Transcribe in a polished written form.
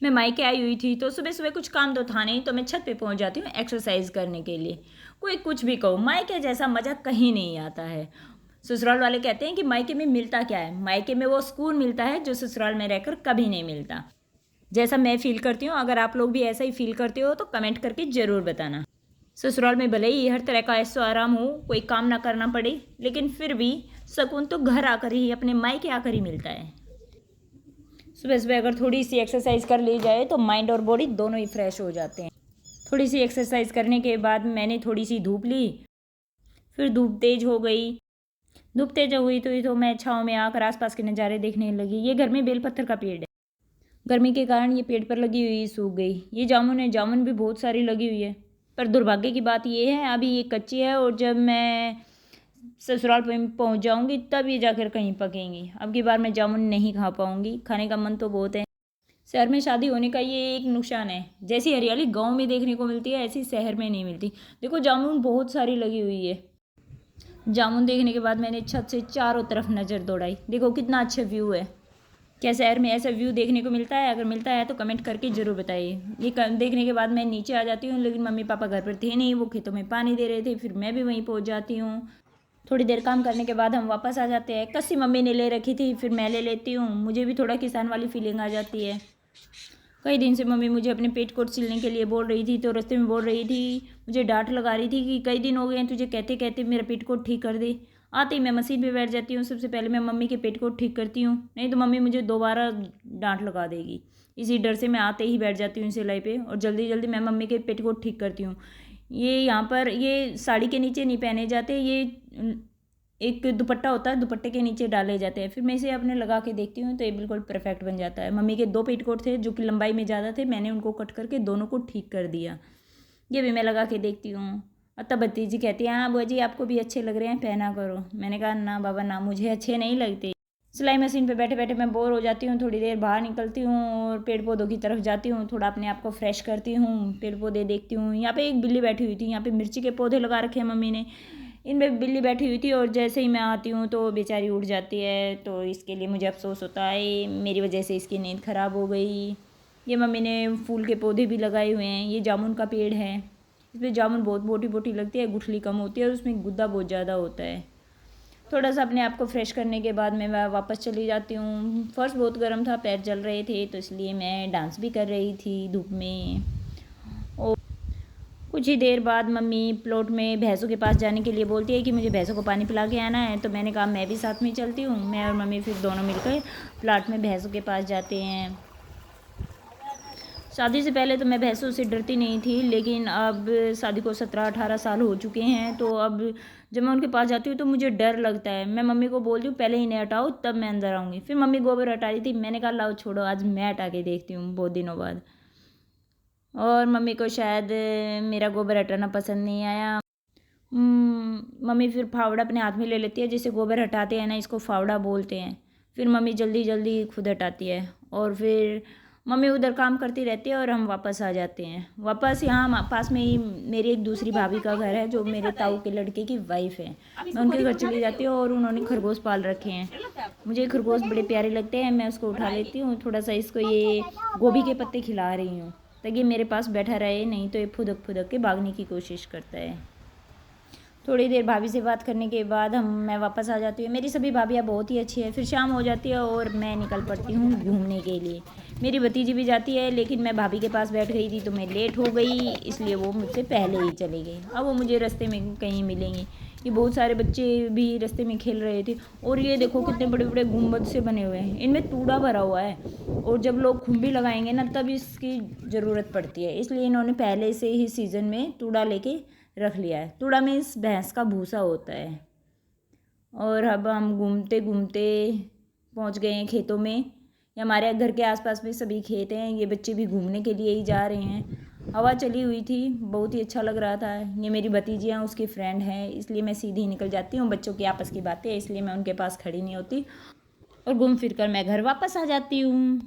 मैं मायके आई हुई थी तो सुबह सुबह कुछ काम तो था नहीं, तो मैं छत पे पहुंच जाती हूँ एक्सरसाइज करने के लिए। कोई कुछ भी कहो, मायके जैसा मज़ा कहीं नहीं आता है। ससुराल वाले कहते हैं कि मायके में मिलता क्या है, मायके में वो सुकून मिलता है जो ससुराल में रहकर कभी नहीं मिलता। जैसा मैं फील करती हूँ, अगर आप लोग भी ऐसा ही फील करते हो तो कमेंट करके ज़रूर बताना। ससुराल में भले ही हर तरह का ऐशो आराम हो, कोई काम ना करना पड़े, लेकिन फिर भी सुकून तो घर आकर ही, अपने मायके आकर ही मिलता है। सुबह सुबह अगर थोड़ी सी एक्सरसाइज कर ली जाए तो माइंड और बॉडी दोनों ही फ्रेश हो जाते हैं। थोड़ी सी एक्सरसाइज करने के बाद मैंने थोड़ी सी धूप ली, फिर धूप तेज हो गई। धूप तेज हो गई तो मैं छाँव में आकर आसपास के नज़ारे देखने लगी। ये घर में बेलपत्थर का पेड़ है, गर्मी के कारण ये पेड़ पर लगी हुई सूख गई। ये जामुन है, जामुन भी बहुत सारी लगी हुई है, पर दुर्भाग्य की बात ये है अभी ये कच्ची है और जब मैं ससुराल पे पहुंच जाऊंगी तब ये जाकर कहीं पकेंगी। अब की बार मैं जामुन नहीं खा पाऊंगी, खाने का मन तो बहुत है। शहर में शादी होने का ये एक नुकसान है, जैसी हरियाली गांव में देखने को मिलती है ऐसी शहर में नहीं मिलती। देखो जामुन बहुत सारी लगी हुई है। जामुन देखने के बाद मैंने छत से चारों तरफ नज़र दौड़ाई, देखो कितना अच्छा व्यू है। क्या शहर में ऐसा व्यू देखने को मिलता है? अगर मिलता है तो कमेंट करके ज़रूर बताइए। ये देखने के बाद मैं नीचे आ जाती हूँ, लेकिन मम्मी पापा घर पर थे नहीं, वो खेतों में पानी दे रहे थे। फिर मैं भी वहीं पहुँच जाती हूँ। थोड़ी देर काम करने के बाद हम वापस आ जाते हैं। कस्सी मम्मी ने ले रखी थी, फिर मैं ले लेती हूँ। मुझे भी थोड़ा किसान वाली फीलिंग आ जाती है। कई दिन से मम्मी मुझे अपने पेटीकोट सिलने के लिए बोल रही थी, तो रास्ते में बोल रही थी, मुझे डांट लगा रही थी कि कई दिन हो गए हैं तुझे कहते कहते मेरा पेटीकोट ठीक कर दे। आते ही मैं मशीन पे बैठ जाती हूँ, सबसे पहले मैं मम्मी के पेटीकोट ठीक करती हूँ, नहीं तो मम्मी मुझे दोबारा डांट लगा देगी। इसी डर से मैं आते ही बैठ जाती हूँ सिलाई पे और जल्दी जल्दी मैं मम्मी के पेटीकोट ठीक करती हूँ। ये यहाँ पर ये साड़ी के नीचे नहीं पहने जाते, ये एक दुपट्टा होता है, दुपट्टे के नीचे डाले जाते हैं। फिर मैं इसे अपने लगा के देखती हूँ तो ये बिल्कुल परफेक्ट बन जाता है। मम्मी के 2 पेटीकोट थे जो कि लंबाई में ज़्यादा थे, मैंने उनको कट करके दोनों को ठीक कर दिया। ये भी मैं लगा के देखती हूँ। और तब भतीजी कहती है, हाँ बुआ जी आपको भी अच्छे लग रहे हैं, पहना करो। मैंने कहा ना बाबा ना, मुझे अच्छे नहीं लगते। सिलाई मशीन पे बैठे बैठे मैं बोर हो जाती हूँ, थोड़ी देर बाहर निकलती हूँ और पेड़ पौधों की तरफ जाती हूँ, थोड़ा अपने आप को फ्रेश करती हूँ, पेड़ पौधे देखती हूँ। यहाँ पे एक बिल्ली बैठी हुई थी, यहाँ पे मिर्ची के पौधे लगा रखे हैं मम्मी ने, इनमें बिल्ली बैठी हुई थी और जैसे ही मैं आती हूँ तो बेचारी उड़ जाती है। तो इसके लिए मुझे अफसोस होता है, मेरी वजह से इसकी नींद ख़राब हो गई। ये मम्मी ने फूल के पौधे भी लगाए हुए हैं। ये जामुन का पेड़ है, इसमें जामुन बहुत मोटी मोटी लगती है, गुठली कम होती है और उसमें गुद्दा बहुत ज़्यादा होता है। थोड़ा सा अपने आप को फ्रेश करने के बाद मैं वापस चली जाती हूँ। फर्श बहुत गर्म था, पैर जल रहे थे, तो इसलिए मैं डांस भी कर रही थी धूप में। और कुछ ही देर बाद मम्मी प्लॉट में भैंसों के पास जाने के लिए बोलती है कि मुझे भैंसों को पानी पिला के आना है। तो मैंने कहा मैं भी साथ में चलती हूँ। मैं और मम्मी फिर दोनों मिलकर प्लाट में भैंसों के पास जाते हैं। शादी से पहले तो मैं भैंसों से डरती नहीं थी, लेकिन अब शादी को 17-18 साल हो चुके हैं, तो अब जब मैं उनके पास जाती हूँ तो मुझे डर लगता है। मैं मम्मी को बोलती हूँ पहले इन्हें हटाओ तब मैं अंदर आऊँगी। फिर मम्मी गोबर हटा रही थी, मैंने कहा लाओ छोड़ो आज मैं हटा के देखती हूँ बहुत दिनों बाद। और मम्मी को शायद मेरा गोबर हटाना पसंद नहीं आया। मम्मी फिर फावड़ा अपने हाथ में ले लेती है, जिसे गोबर हटाते हैं ना, इसको फावड़ा बोलते हैं। फिर मम्मी जल्दी जल्दी खुद हटाती है और फिर मम्मी उधर काम करती रहती है और हम वापस आ जाते हैं। वापस यहाँ पास में ही मेरी एक दूसरी भाभी का घर है जो मेरे ताऊ के लड़के की वाइफ है। मैं उनके घर चली जाती हूँ और उन्होंने खरगोश पाल रखे हैं। मुझे खरगोश बड़े प्यारे लगते हैं, मैं उसको उठा लेती हूँ, थोड़ा सा इसको ये गोभी के पत्ते खिला रही हूँ ताकि ये मेरे पास बैठा रहे, नहीं तो ये फुदक फुदक के भागने की कोशिश करता है। थोड़ी देर भाभी से बात करने के बाद मैं वापस आ जाती हूँ। मेरी सभी भाभियाँ बहुत ही अच्छी है। फिर शाम हो जाती है और मैं निकल पड़ती हूँ घूमने के लिए। मेरी भतीजी भी जाती है, लेकिन मैं भाभी के पास बैठ गई थी तो मैं लेट हो गई, इसलिए वो मुझसे पहले ही चली गई। अब वो मुझे रास्ते में कहीं मिलेंगी। ये बहुत सारे बच्चे भी रास्ते में खेल रहे थे और ये देखो कितने बड़े बड़े गुम्बद से बने हुए हैं, इनमें तूड़ा भरा हुआ है और जब लोग खुम्बी लगाएंगे ना तब इसकी ज़रूरत पड़ती है, इसलिए इन्होंने पहले से ही सीज़न में तूड़ा लेके रख लिया है। तूड़ा में इस भैंस का भूसा होता है। और अब हम घूमते घूमते पहुंच गए हैं खेतों में। ये हमारे घर के आसपास में सभी खेत हैं, ये बच्चे भी घूमने के लिए ही जा रहे हैं। हवा चली हुई थी, बहुत ही अच्छा लग रहा था। ये मेरी भतीजियाँ उसकी फ्रेंड है, इसलिए मैं सीधी निकल जाती हूँ। बच्चों की आपस की बातें, इसलिए मैं उनके पास खड़ी नहीं होती और घूम फिर कर मैं घर वापस आ जाती हूँ।